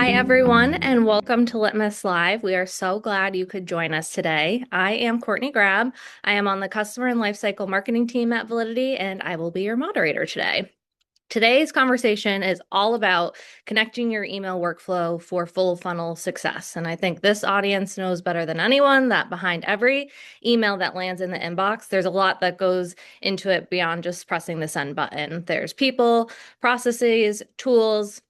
Hi, everyone, and welcome to Litmus Live. We are so glad you could join us today. I am Courtney Grab. I am on the customer and lifecycle marketing team at Validity, and I will be your moderator today. Today's conversation is all about connecting your email workflow for full funnel success. And I think this audience knows better than anyone that behind every email that lands in the inbox, there's a lot that goes into it beyond just pressing the send button. There's people, processes, tools,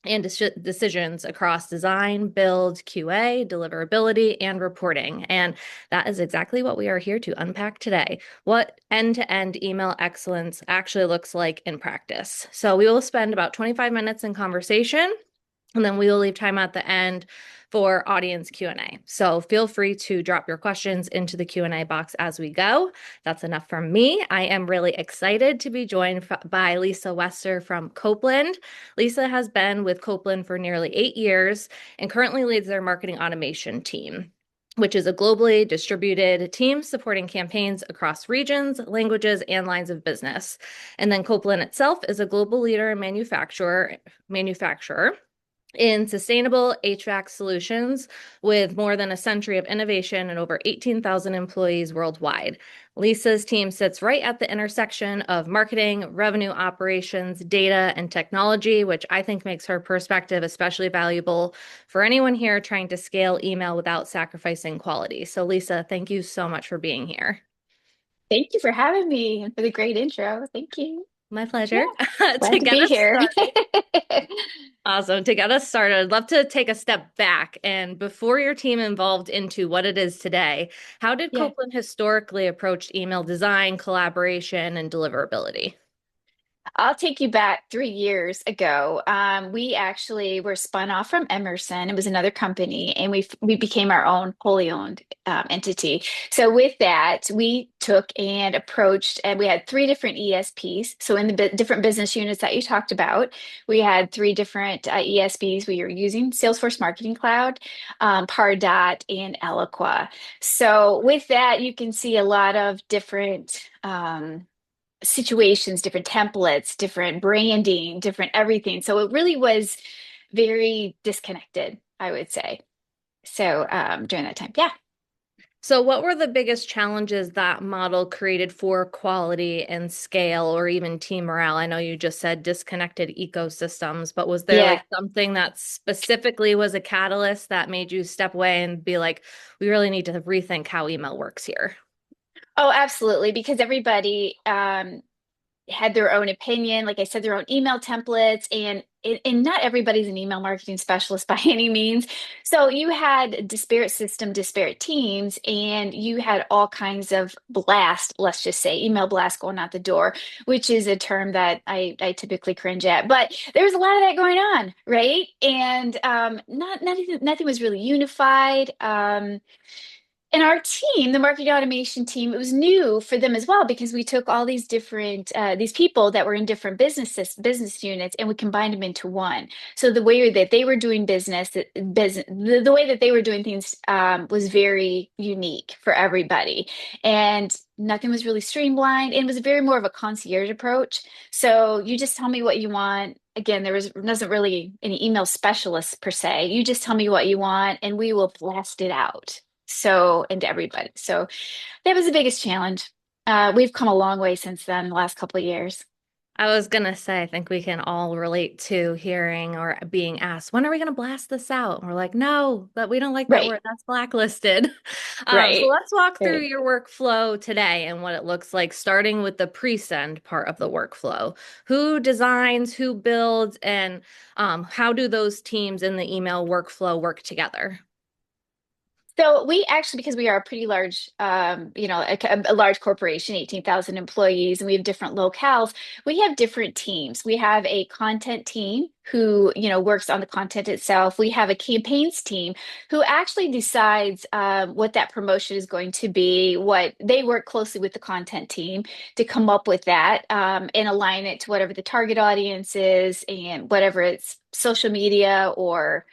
and decisions across design, build, QA, deliverability, and reporting. And that is exactly what we are here to unpack today, what end-to-end email excellence actually looks like in practice. So we will spend about 25 minutes in conversation, and then we will leave time at the end for audience Q&A. So feel free to drop your questions into the Q&A box as we go. That's enough from me. I am really excited to be joined by Lisa Wester from Copeland. Lisa has been with Copeland for nearly 8 years and currently leads their marketing automation team, which is a globally distributed team supporting campaigns across regions, languages, and lines of business. And then Copeland itself is a global leader and manufacturer in sustainable HVAC solutions with more than a century of innovation and over 18,000 employees worldwide. Lisa's team sits right at the intersection of marketing, revenue operations, data, and technology, which I think makes her perspective especially valuable for anyone here trying to scale email without sacrificing quality. So Lisa, thank you so much for being here. Thank you for having me and for the great intro. Thank you. My Yeah, pleasure. To glad to get be us here. started, awesome. To get us started, I'd love to take a step back. And before your team evolved into what it is today, how did Yeah. Copeland historically approach email design, collaboration, and deliverability? I'll take you back 3 years ago. We actually were spun off from Emerson. It was another company, and we became our own wholly owned entity. So with that, we took and approached, and we had three different ESPs. So in the different business units that you talked about, we had three different ESPs. We were using Salesforce Marketing Cloud, Pardot, and Eloqua. So with that, you can see a lot of different situations, different templates, different branding, different everything. So it really was very disconnected, I would say. So during that time, yeah. So, what were the biggest challenges that model created for quality and scale or even team morale? I know you just said disconnected ecosystems, but was there like Yeah. something that specifically was a catalyst that made you step away and be like, we really need to rethink how email works here? Oh, absolutely. Because everybody had their own opinion, like I said, their own email templates, and not everybody's an email marketing specialist by any means. So you had disparate teams, and you had all kinds of blast, let's just say, email blast going out the door, which is a term that I typically cringe at. But there was a lot of that going on, right? And nothing was really unified. And our team, the marketing automation team, it was new for them as well because we took all these different these people that were in different business units and we combined them into one. So the way that they were doing the way that they were doing things was very unique for everybody, and nothing was really streamlined. And it was very more of a concierge approach. So you just tell me what you want. Again, wasn't really any email specialists per se. You just tell me what you want, and we will blast it out and to everybody. So that was the biggest challenge. We've come a long way since then, the last couple of years. I was gonna say, I think we can all relate to hearing or being asked, when are we gonna blast this out? And we're like, no, that we don't like that Right, word. That's blacklisted. So right, let's walk through right. your workflow today and what it looks like, starting with the pre-send part of the workflow. Who designs, who builds, and how do those teams in the email workflow work together? So we actually, because we are a pretty large, a large corporation, 18,000 employees, and we have different locales, we have different teams. We have a content team who, works on the content itself. We have a campaigns team who actually decides what that promotion is going to be, what they work closely with the content team to come up with that and align it to whatever the target audience is and whatever it's social media or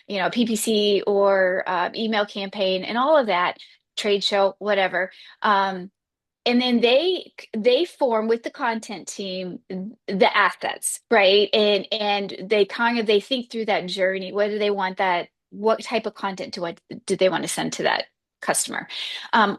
PPC or email campaign and all of that, trade show, whatever. and then they form with the content team the assets, right? And they think through that journey. What do they want that? What type of content do they want to send to that customer?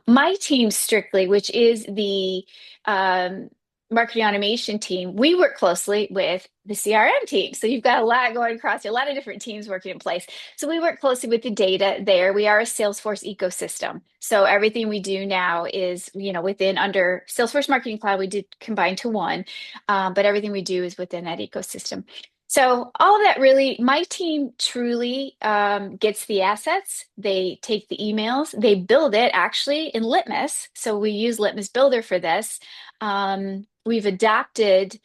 My team strictly, which is the um, marketing automation team, we work closely with the CRM team. So you've got a lot going across, a lot of different teams working in place. So we work closely with the data there. We are a Salesforce ecosystem. So everything we do now is, within under Salesforce Marketing Cloud, we did combine to one, but everything we do is within that ecosystem. So all of that really, my team truly gets the assets. They take the emails, they build it actually in Litmus. So we use Litmus Builder for this. We've adapted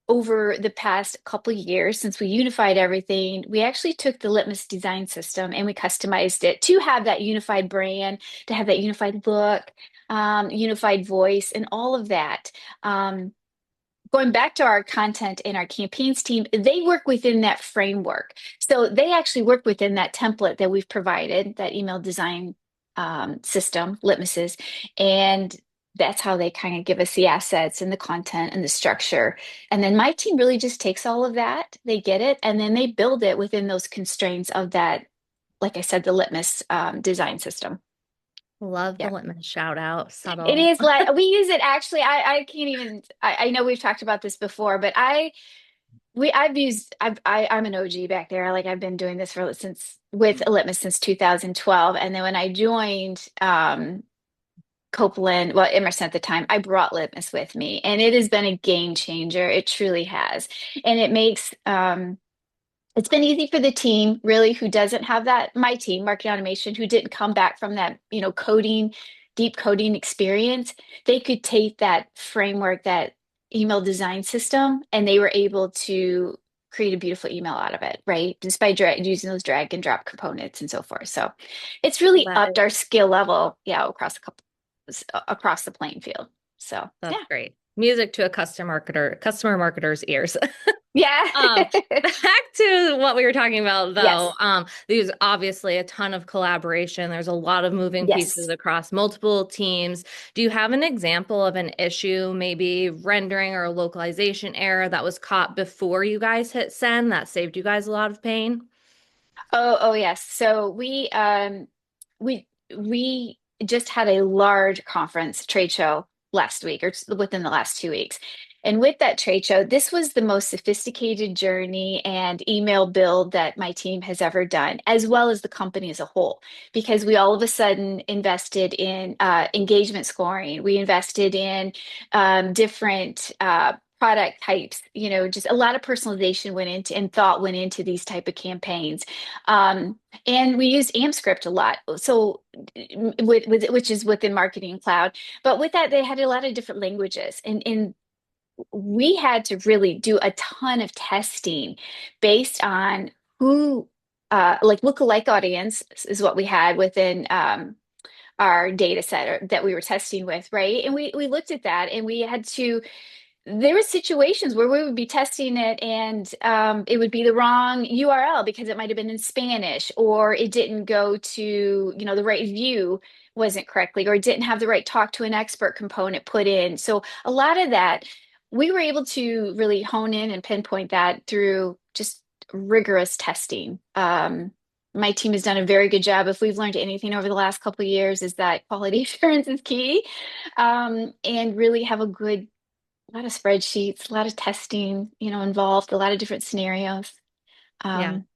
over the past couple of years since we unified everything. We actually took the Litmus design system and we customized it to have that unified brand, to have that unified look, unified voice, and all of that. Going back to our content and our campaigns team, they work within that framework. So they actually work within that template that we've provided, that email design system, Litmuses, and that's how they kind of give us the assets and the content and the structure. And then my team really just takes all of that, they get it, and then they build it within those constraints of that, like I said, the Litmus design system. Love the Yeah. Litmus shout out. It Subtle. is like we use it actually. I can't even. I know we've talked about this before, but I've used. I'm an OG back there. Like I've been doing this for since with Litmus since 2012, and then when I joined Copeland, well, Emerson at the time, I brought Litmus with me, and it has been a game changer. It truly has, and it makes it's been easy for the team really who doesn't have that, my team, marketing automation, who didn't come back from that, coding, deep coding experience. They could take that framework, that email design system, and they were able to create a beautiful email out of it, right? Just by using those drag and drop components and so forth. So it's really That upped our skill level, yeah, across the playing field. So That's yeah. great. Music to a customer marketer's ears. Yeah. Um, Back to what we were talking about though. Yes. There's obviously a ton of collaboration. There's a lot of moving pieces Yes. across multiple teams. Do you have an example of an issue, maybe rendering or a localization error that was caught before you guys hit send that saved you guys a lot of pain? Oh yes. So we just had a large conference trade show last week or within the last 2 weeks. And with that trade show, this was the most sophisticated journey and email build that my team has ever done, as well as the company as a whole, because we all of a sudden invested in engagement scoring. We invested in different product types, just a lot of personalization went into and thought went into these type of campaigns. And we used AmScript a lot. So which is within Marketing Cloud. But with that, they had a lot of different languages. And we had to really do a ton of testing based on who like lookalike audience is what we had within our data set that we were testing with, right? And we looked at that and we had to there were situations where we would be testing it and it would be the wrong URL because it might have been in Spanish or it didn't go to, the right view wasn't correctly or it didn't have the right talk to an expert component put in. So a lot of that, we were able to really hone in and pinpoint that through just rigorous testing. My team has done a very good job. If we've learned anything over the last couple of years, is that quality assurance is key, and really have a lot of spreadsheets, a lot of testing, involved, a lot of different scenarios. Yeah. Um,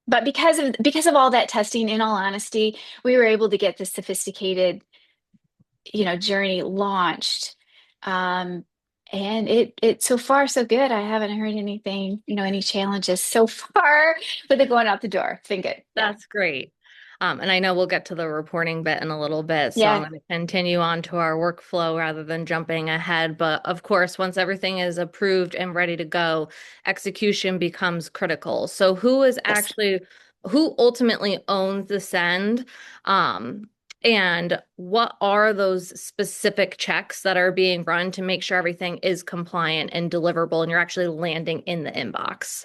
but because of all that testing, in all honesty, we were able to get this sophisticated, journey launched. Um, and it so far so good. I haven't heard anything, any challenges so far with it going out the door. It's been good. Yeah. That's great. And I know we'll get to the reporting bit in a little bit, so I'm Yeah. going to continue on to our workflow rather than jumping ahead. But of course, once everything is approved and ready to go, execution becomes critical. So Yes. who ultimately owns the send? Um, and what are those specific checks that are being run to make sure everything is compliant and deliverable and you're actually landing in the inbox?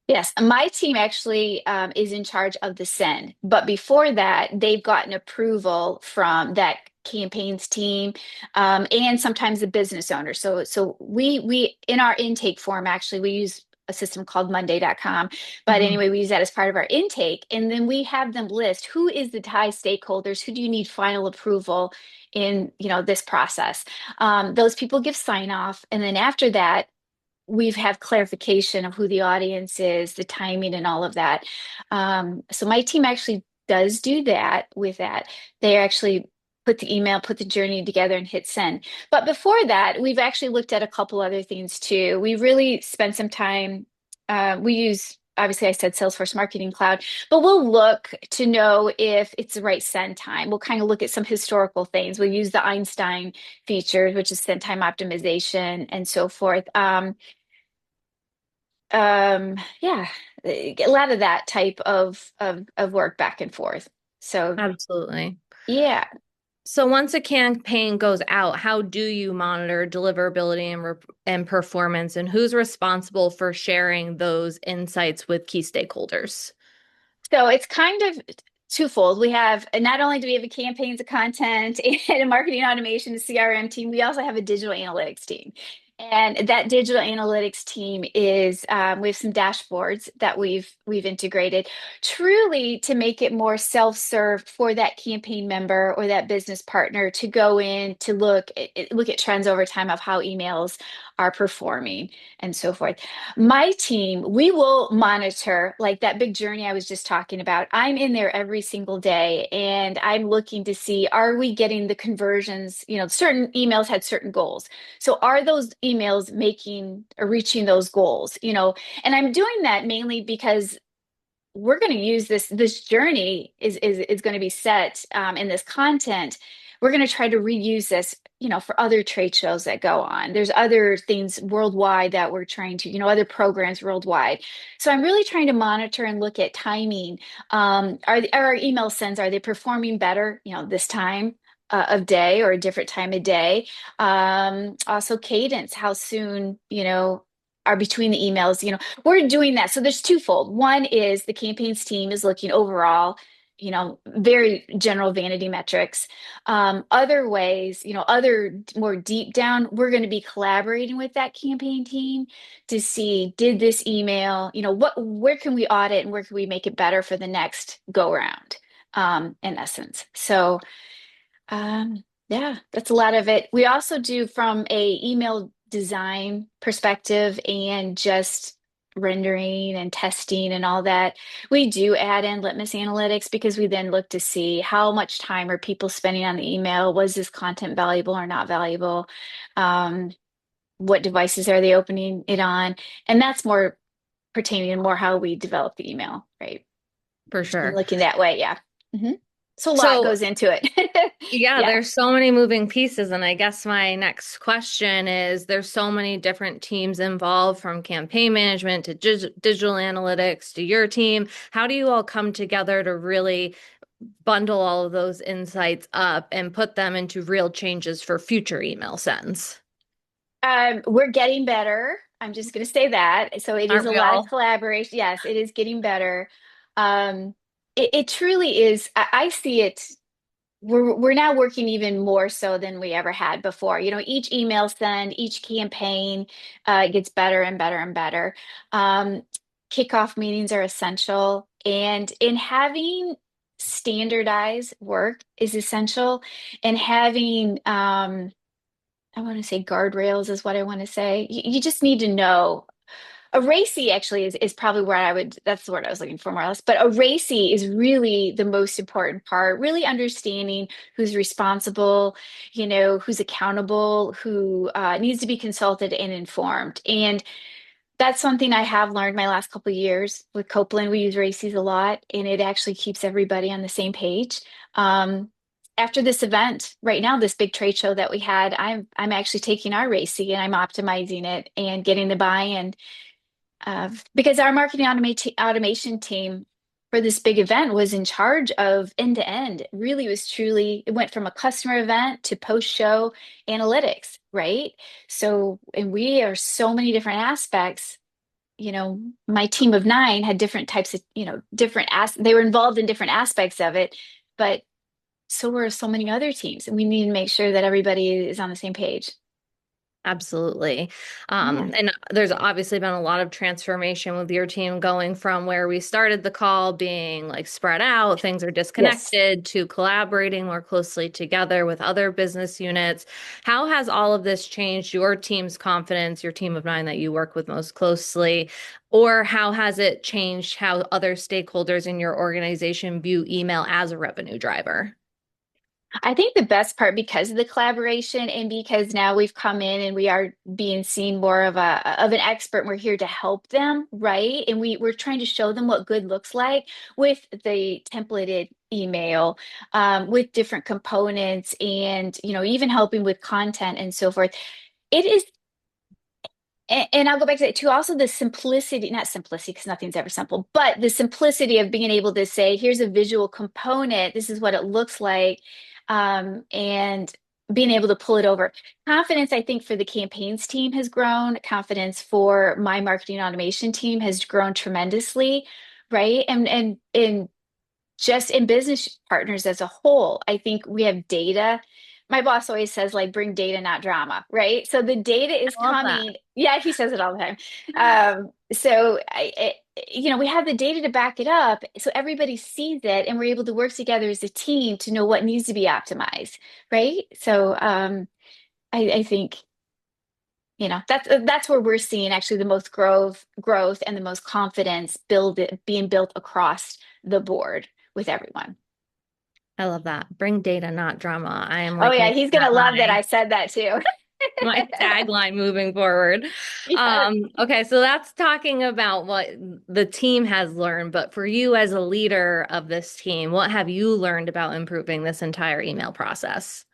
Yes, my team actually is in charge of the send. But before that, they've gotten approval from that campaigns team, and sometimes the business owner. So we in our intake form, actually, we use a system called Monday.com. But Mhm. anyway, we use that as part of our intake. And then we have them list who is the high stakeholders, who do you need final approval in, this process. Those people give sign off. And then after that, we've have clarification of who the audience is, the timing and all of that. So my team actually does do that with that. They actually put the email, put the journey together and hit send. But before that, we've actually looked at a couple other things too. We really spent some time, we use, obviously I said Salesforce Marketing Cloud, but we'll look to know if it's the right send time. We'll kind of look at some historical things. We'll use the Einstein features, which is send time optimization and so forth. Yeah, a lot of that type of work back and forth. So Absolutely. yeah. So once a campaign goes out, how do you monitor deliverability and performance, and who's responsible for sharing those insights with key stakeholders? So it's kind of twofold. We have, and not only do we have a campaigns, a content, and a marketing automation, a CRM team, we also have a digital analytics team. And that digital analytics team is, we have some dashboards that we've integrated truly to make it more self-serve for that campaign member or that business partner to go in to look at trends over time of how emails are performing and so forth. My team, we will monitor like that big journey I was just talking about. I'm in there every single day and I'm looking to see, are we getting the conversions? Certain emails had certain goals. So are those emails making or reaching those goals? And I'm doing that mainly because we're going to use this journey is going to be set in this content. We're going to try to reuse this for other trade shows that go on. There's other things worldwide that we're trying to, other programs worldwide. So I'm really trying to monitor and look at timing. Are our email sends, are they performing better this time of day or a different time of day? Also cadence, how soon are between the emails. We're doing that. So there's twofold. One is the campaigns team is looking overall, very general vanity metrics. Other ways, other more deep down, we're going to be collaborating with that campaign team to see, did this email, where can we audit and where can we make it better for the next go around, in essence. So, yeah, that's a lot of it. We also do from a email design perspective and just rendering and testing and all that. We do add in Litmus analytics because we then look to see how much time are people spending on the email. Was this content valuable or not valuable? Um, what devices are they opening it on? And that's more pertaining to more how we develop the email, right? For And sure. looking that way, yeah. hmm So a lot So goes into it. yeah, Yeah. there's so many moving pieces. And I guess my next question is there's so many different teams involved from campaign management to digital analytics to your team. How do you all come together to really bundle all of those insights up and put them into real changes for future email sends? We're getting better. I'm just going to say that. So it is Aren't a we lot of all? collaboration. Yes, it is getting better. It truly is. I see it. We're now working even more so than we ever had before. Each email send, each campaign gets better and better and better. Um, Kickoff meetings are essential, and in having standardized work is essential, and having I want to say guardrails is what I want to say. You just need to know. A RACI actually is probably where that's the word I was looking for more or less. But a RACI is really the most important part, really understanding who's responsible, who's accountable, who needs to be consulted and informed. And that's something I have learned my last couple of years with Copeland. We use RACIs a lot, and it actually keeps everybody on the same page. Um, After this event, right now, this big trade show that we had, I'm actually taking our RACI and I'm optimizing it and getting the buy-in because our marketing automation team for this big event was in charge of end to end. It really was truly, it went from a customer event to post-show analytics, right? So, and we are so many different aspects. My team of 9 had different types of, different they were involved in different aspects of it, but so are so many other teams, and we need to make sure that everybody is on the same page. Absolutely. Yeah. And there's obviously been a lot of transformation with your team going from where we started the call being like spread out, things are Yes. disconnected, to collaborating more closely together with other business units. How has all of this changed your team's confidence, your team of nine that you work with most closely? Or how has it changed how other stakeholders in your organization view email as a revenue driver? I think the best part, because of the collaboration and because now we've come in and we are being seen more of an expert, and we're here to help them, right? And we're trying to show them what good looks like with the templated email, with different components, and even helping with content and so forth. It is, and I'll go back to it too. Also, the simplicity, not simplicity because nothing's ever simple, but the simplicity of being able to say, here's a visual component, this is what it looks like, and being able to pull it over. Confidence, I think, for the campaigns team has grown. Confidence for my marketing automation team has grown tremendously, right? And just in business partners as a whole, I think we have data. My boss always says, like, bring data, not drama, right? So the data is I love that. coming. Yeah, he says it all the time. We have the data to back it up. So everybody sees it and we're able to work together as a team to know what needs to be optimized, right? So I think, that's where we're seeing actually the most growth and the most confidence being built across the board with everyone. I love that. Bring data, not drama. I am Oh like yeah, making he's that gonna love that my I said that too. my tagline moving forward. Yes. Okay, so that's talking about what the team has learned, but for you as a leader of this team, what have you learned about improving this entire email process?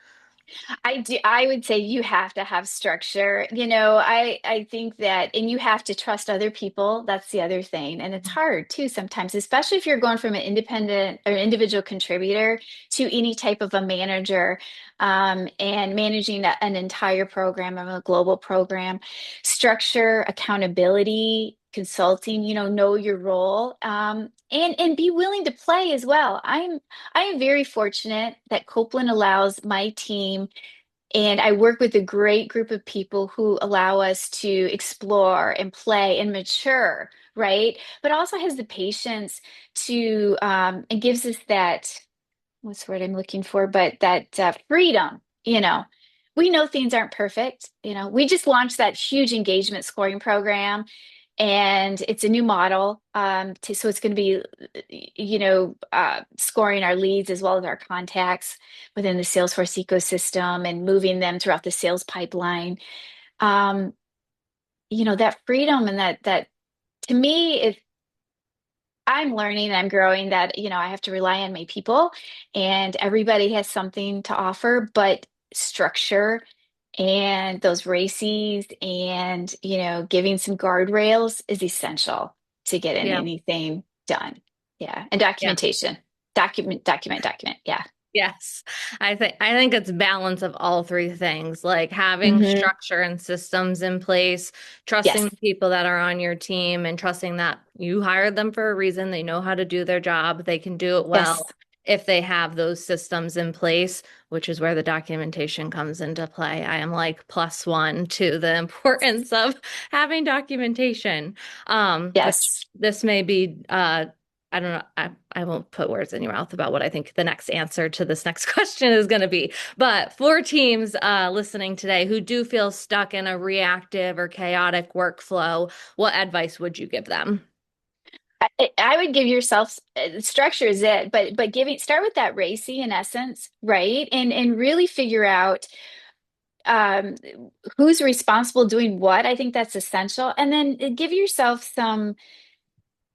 I would say you have to have structure. I think that, and you have to trust other people. That's the other thing. And it's hard too sometimes, especially if you're going from an independent or individual contributor to any type of a manager, and managing an entire program or a global program. Structure, accountability, consulting, know your role, and be willing to play as well. I am very fortunate that Copeland allows my team, and I work with a great group of people who allow us to explore and play and mature, right? But also has the patience to, and gives us that, what's the word I'm looking for, but that freedom, We know things aren't perfect. We just launched that huge engagement scoring program, and it's a new model. So it's going to be, scoring our leads as well as our contacts within the Salesforce ecosystem and moving them throughout the sales pipeline. Um, that freedom and that to me, if I'm learning, I'm growing, that, I have to rely on my people, and everybody has something to offer, but structure and those races and, giving some guardrails is essential to getting Yeah. anything done. Yeah. And Yeah. documentation. Document. Yeah. Yes. I think it's balance of all three things, like having Hmm. structure and systems in place, trusting Yes. the people that are on your team and trusting that you hired them for a reason. They know how to do their job. They can do it Yes. well if they have those systems in place, which is where the documentation comes into play. I am like +1 to the importance of having documentation. Which Yes. this may be I don't know. I won't put words in your mouth about what I think the next answer to this next question is going to be. But for teams listening today who do feel stuck in a reactive or chaotic workflow, what advice would you give them? I would give yourself, structure is it, but giving, start with that racy in essence, right? And really figure out, um, who's responsible doing what. I think that's essential. And then give yourself some,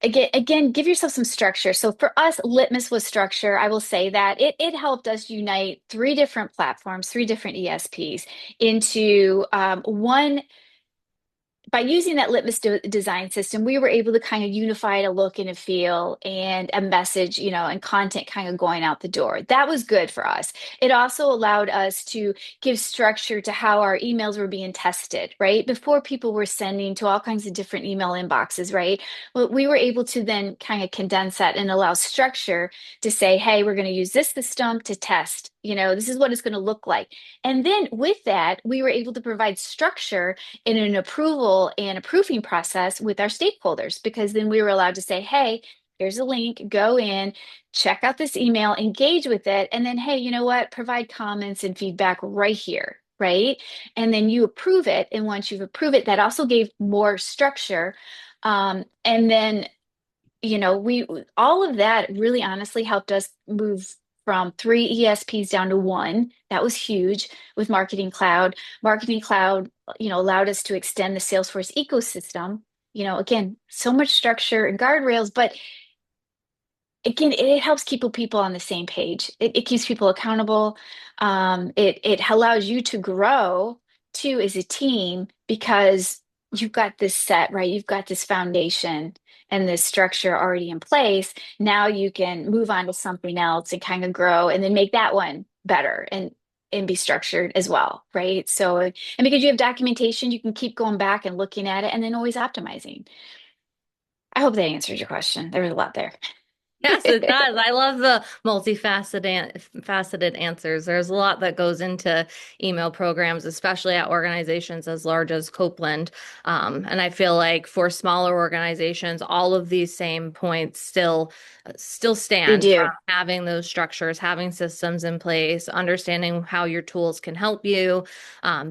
again, give yourself some structure. So for us, Litmus was structure. I will say that it helped us unite three different platforms, three different ESPs into, one by using that Litmus design system, we were able to kind of unify a look and a feel and a message, and content kind of going out the door. That was good for us. It also allowed us to give structure to how our emails were being tested, right? Before people were sending to all kinds of different email inboxes, right? Well, we were able to then kind of condense that and allow structure to say, hey, we're going to use this system to test. This is what it's going to look like. And then with that, we were able to provide structure in an approval and a proofing process with our stakeholders, because then we were allowed to say, hey, here's a link, go in, check out this email, engage with it, and then, hey, you know what, provide comments and feedback right here, right? And then you approve it. And once you've approved it, that also gave more structure. And then, we all of that really honestly helped us move from 3 ESPs down to one. That was huge with Marketing Cloud. Marketing Cloud, allowed us to extend the Salesforce ecosystem. Again, so much structure and guardrails, but again, it helps keep people on the same page. It keeps people accountable. It allows you to grow too as a team because you've got this set, right? You've got this foundation and this structure already in place. Now you can move on to something else and kind of grow and then make that one better and be structured as well, right? So, and because you have documentation, you can keep going back and looking at it and then always optimizing. I hope that answers your question. There was a lot there. Yes, it does. I love the faceted answers. There's a lot that goes into email programs, especially at organizations as large as Copeland. And I feel like for smaller organizations, all of these same points still They stand from do. having those structures, having systems in place, understanding how your tools can help you,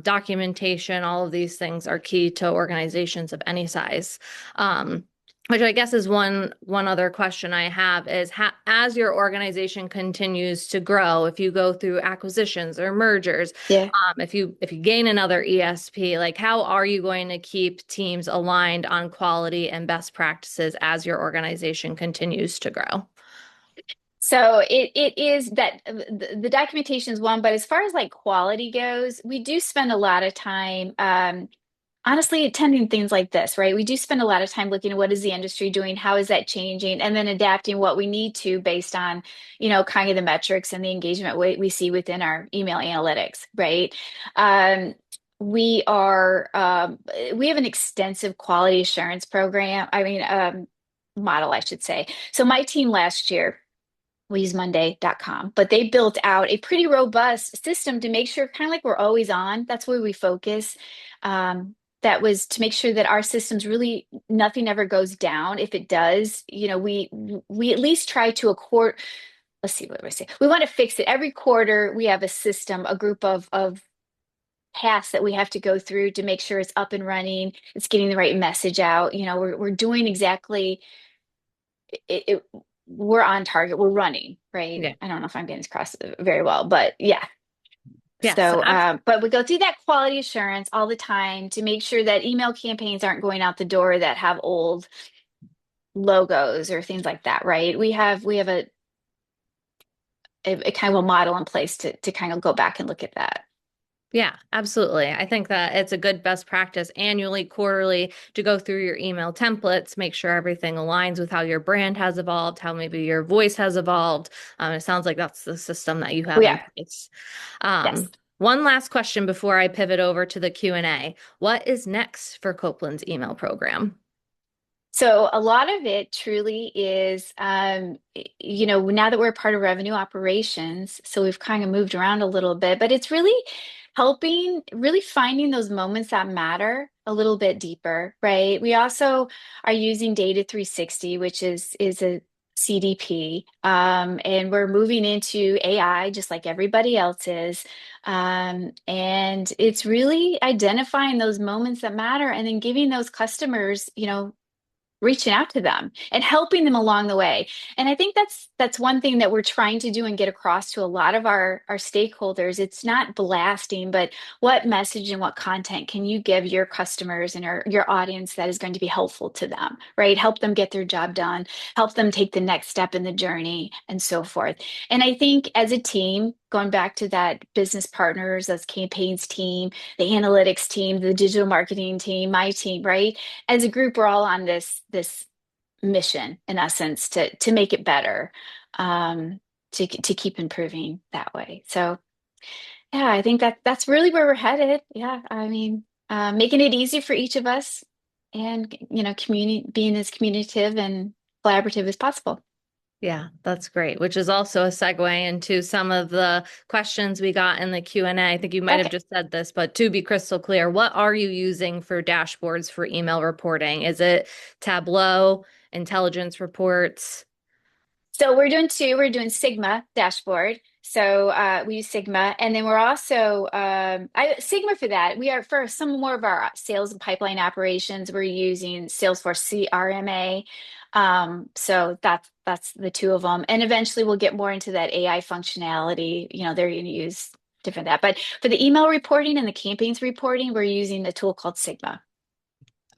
documentation, all of these things are key to organizations of any size. Which I guess is one other question I have is as your organization continues to grow, if you go through acquisitions or mergers, Yeah. if you gain another ESP, like how are you going to keep teams aligned on quality and best practices as your organization continues to grow? So it is that the documentation is one, but as far as like quality goes, we do spend a lot of time, honestly attending things like this, right? We do spend a lot of time looking at what is the industry doing, how is that changing, and then adapting what we need to based on, kind of the metrics and the engagement we see within our email analytics, right? Um, we are we have an extensive quality assurance program. I mean, model, I should say. So my team last year, we use Monday.com, but they built out a pretty robust system to make sure kind of like we're always on. That's where we focus. That was to make sure that our systems really nothing ever goes down. If it does, we at least try to a quarter. Let's see what we say. We want to fix it every quarter. We have a system, a group of tasks that we have to go through to make sure it's up and running. It's getting the right message out. We're doing exactly it, we're on target. We're running, right? Yeah. I don't know if I'm getting this across very well, but yeah. Yes, So, but we go through that quality assurance all the time to make sure that email campaigns aren't going out the door that have old logos or things like that, right? We have a kind of a model in place to kind of go back and look at that. yeah, absolutely. I think that it's a good best practice annually, quarterly to go through your email templates, make sure everything aligns with how your brand has evolved, how maybe your voice has evolved. It sounds like that's the system that you Oh have in yeah, place. yes. One last question before I pivot over to the Q&A. What is next for Copeland's email program? So a lot of it truly is, now that we're part of revenue operations, so we've kind of moved around a little bit, but it's really helping, really finding those moments that matter a little bit deeper, right? We also are using Data 360, which is a CDP, and we're moving into AI just like everybody else is. And it's really identifying those moments that matter and then giving those customers, reaching out to them and helping them along the way. And I think that's one thing that we're trying to do and get across to a lot of our stakeholders. It's not blasting, but what message and what content can you give your customers and your audience that is going to be helpful to them, right? Help them get their job done, help them take the next step in the journey and so forth. And I think as a team going back to that business partners, those campaigns team, the analytics team, the digital marketing team, my team, right? As a group, we're all on this mission in essence to make it better, to keep improving that way. So yeah, I think that's really where we're headed. Yeah, I mean, making it easy for each of us, and community being as communicative and collaborative as possible. Yeah, that's great, which is also a segue into some of the questions we got in the Q&A. I think you might have Okay. just said this, but to be crystal clear, what are you using for dashboards for email reporting? Is it Tableau, intelligence reports? So we're doing two. We're doing Sigma dashboard. So we use Sigma, and then we're also Sigma for that. We are for some more of our sales and pipeline operations. We're using Salesforce CRMA. So that's the two of them, and eventually we'll get more into that AI functionality. They're going to use different that. But for the email reporting and the campaigns reporting, we're using the tool called Sigma.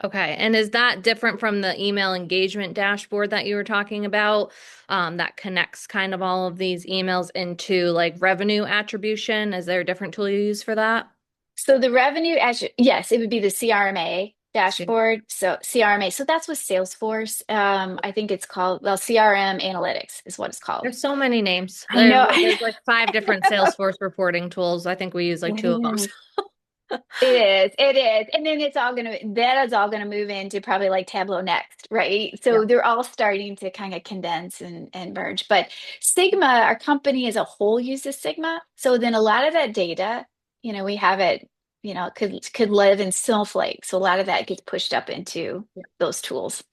Okay. And is that different from the email engagement dashboard that you were talking about, that connects kind of all of these emails into like revenue attribution? Is there a different tool you use for that? So the revenue, yes, it would be the CRMA See, dashboard. So CRMA, so that's with Salesforce. I think it's called, well, CRM Analytics is what it's called. there's so many names. I know. There's like five different Salesforce reporting tools. I think we use like It two of them. is. It is. It is. And then that is all gonna move into probably like Tableau next, right? Yeah. So they're all starting to kind of condense and merge. But Sigma, our company as a whole uses Sigma. So then a lot of that data, we have it, could live in Snowflake. So a lot of that gets pushed up into those tools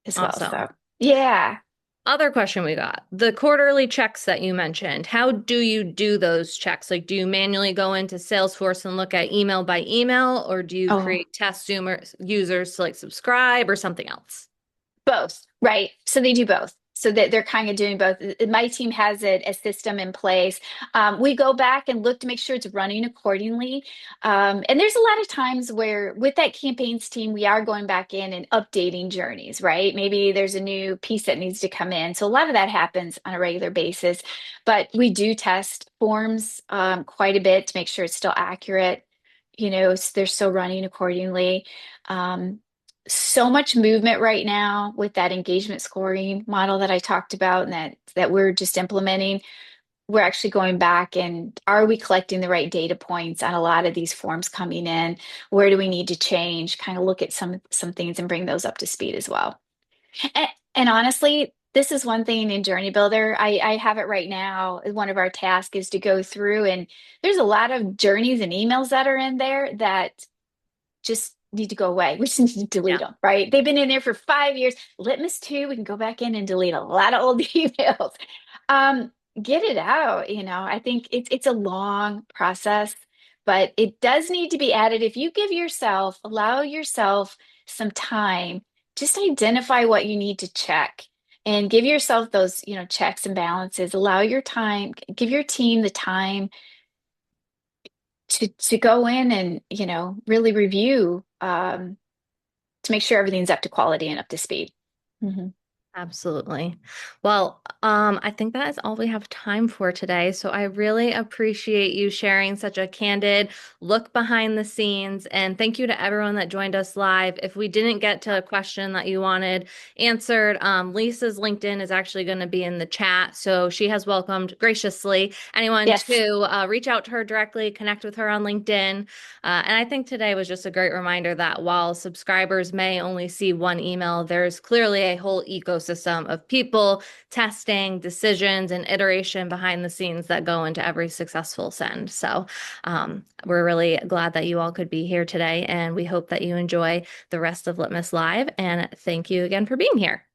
as well. Awesome. So yeah. Other question we got, the quarterly checks that you mentioned, how do you do those checks? Like, do you manually go into Salesforce and look at email by email, or do you Oh. create test users to like subscribe or something else? Both, right? So they do both. So that they're kind of doing both. My team has a system in place. We go back and look to make sure it's running accordingly. And there's a lot of times where with that campaigns team, we are going back in and updating journeys, right? Maybe there's a new piece that needs to come in. So a lot of that happens on a regular basis. But we do test forms quite a bit to make sure it's still accurate. So they're still running accordingly. Um, so much movement right now with that engagement scoring model that I talked about and that we're just implementing. We're actually going back and are we collecting the right data points on a lot of these forms coming in? Where do we need to change? Kind of look at some things and bring those up to speed as well. And honestly, this is one thing in Journey Builder. I have it right now. One of our tasks is to go through, and there's a lot of journeys and emails that are in there that just need to go away. We just need to delete Yeah. them, right? They've been in there for 5 years. Litmus 2, we can go back in and delete a lot of old emails. Um, get it out. I think it's a long process, but it does need to be added. If you allow yourself some time, just identify what you need to check and give yourself those, checks and balances. Allow your time, give your team the time to go in and really review, to make sure everything's up to quality and up to speed. Mhm. Absolutely. Well, I think that is all we have time for today. So I really appreciate you sharing such a candid look behind the scenes. And thank you to everyone that joined us live. If we didn't get to a question that you wanted answered, Lisa's LinkedIn is actually going to be in the chat. So she has welcomed graciously anyone Yes. to reach out to her directly, connect with her on LinkedIn. And I think today was just a great reminder that while subscribers may only see one email, there's clearly a whole ecosystem of people, testing, decisions, and iteration behind the scenes that go into every successful send. So we're really glad that you all could be here today, and we hope that you enjoy the rest of Litmus Live. And thank you again for being here.